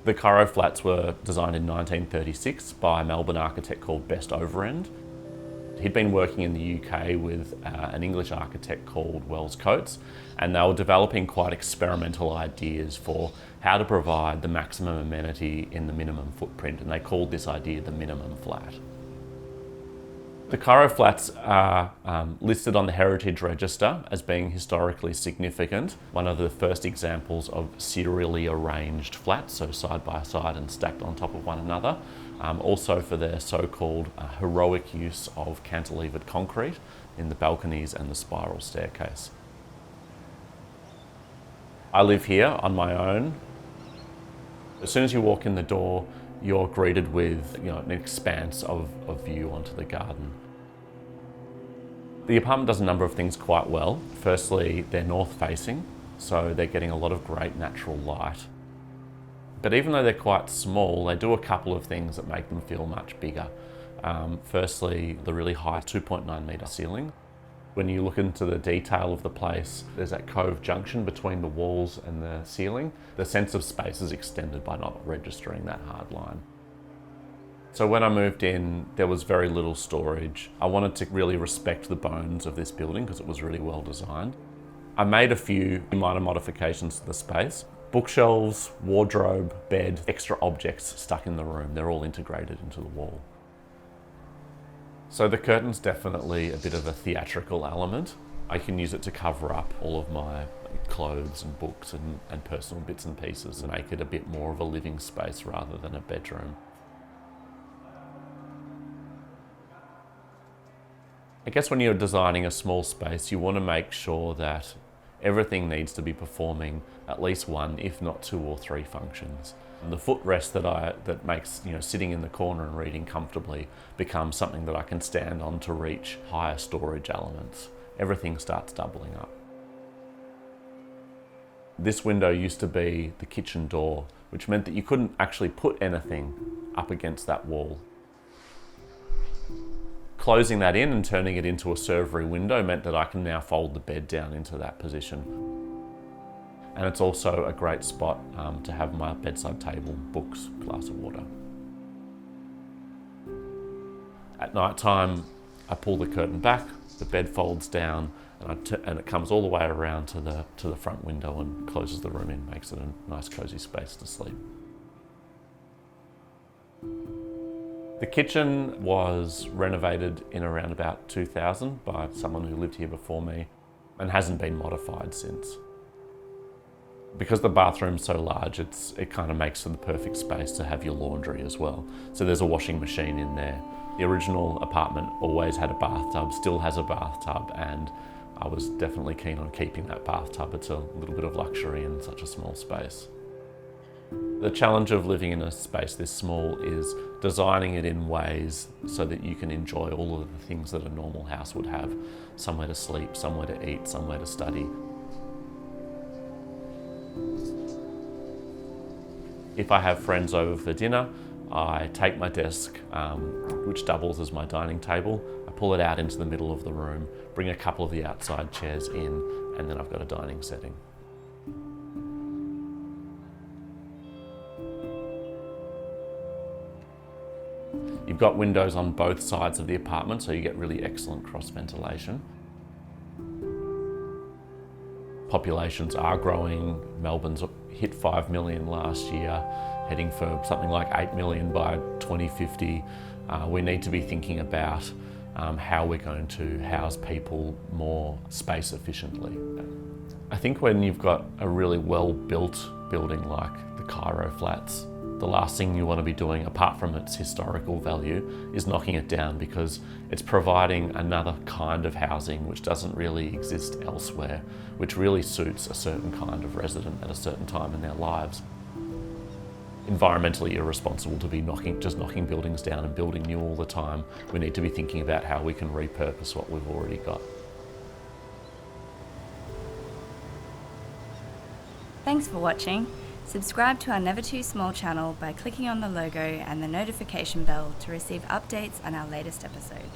The Cairo flats were designed in 1936 by a Melbourne architect called Overend. He'd been working in the UK with an English architect called Wells Coates, and they were developing quite experimental ideas for how to provide the maximum amenity in the minimum footprint, and they called this idea the minimum flat. The Cairo flats are listed on the Heritage Register as being historically significant. One of the first examples of serially arranged flats, so side by side and stacked on top of one another. Also for their so-called heroic use of cantilevered concrete in the balconies and the spiral staircase. I live here on my own. As soon as you walk in the door, you're greeted with an expanse of view onto the garden. The apartment does a number of things quite well. Firstly, they're north facing, so they're getting a lot of great natural light. But even though they're quite small, they do a couple of things that make them feel much bigger. Firstly, the really high 2.9 metre ceiling. When you look into the detail of the place, there's that cove junction between the walls and the ceiling. The sense of space is extended by not registering that hard line. So when I moved in, there was very little storage. I wanted to really respect the bones of this building because it was really well designed. I made a few minor modifications to the space. Bookshelves, wardrobe, bed, extra objects stuck in the room. They're all integrated into the wall. So the curtain's definitely a bit of a theatrical element. I can use it to cover up all of my clothes and books and personal bits and pieces and make it a bit more of a living space rather than a bedroom. I guess when you're designing a small space, you want to make sure that everything needs to be performing at least one, if not two or three functions. And the footrest that makes sitting in the corner and reading comfortably becomes something that I can stand on to reach higher storage elements. Everything starts doubling up. This window used to be the kitchen door, which meant that you couldn't actually put anything up against that wall. Closing that in and turning it into a servery window meant that I can now fold the bed down into that position. And it's also a great spot to have my bedside table, books, glass of water. At night time, I pull the curtain back, the bed folds down, and it comes all the way around to the front window and closes the room in, makes it a nice cozy space to sleep. The kitchen was renovated in around about 2000 by someone who lived here before me and hasn't been modified since. Because the bathroom's so large, it kind of makes for the perfect space to have your laundry as well. So there's a washing machine in there. The original apartment always had a bathtub, still has a bathtub, and I was definitely keen on keeping that bathtub. It's a little bit of luxury in such a small space. The challenge of living in a space this small is designing it in ways so that you can enjoy all of the things that a normal house would have. Somewhere to sleep, somewhere to eat, somewhere to study. If I have friends over for dinner, I take my desk, which doubles as my dining table, I pull it out into the middle of the room, bring a couple of the outside chairs in, and then I've got a dining setting. You've got windows on both sides of the apartment, so you get really excellent cross ventilation. Populations are growing. Melbourne's hit 5 million last year, heading for something like 8 million by 2050. We need to be thinking about how we're going to house people more space efficiently. I think when you've got a really well-built building like the Cairo flats, the last thing you want to be doing, apart from its historical value, is knocking it down, because it's providing another kind of housing which doesn't really exist elsewhere, which really suits a certain kind of resident at a certain time in their lives. Environmentally irresponsible to be just knocking buildings down and building new all the time. We need to be thinking about how we can repurpose what we've already got. Thanks for watching. Subscribe to our Never Too Small channel by clicking on the logo and the notification bell to receive updates on our latest episode.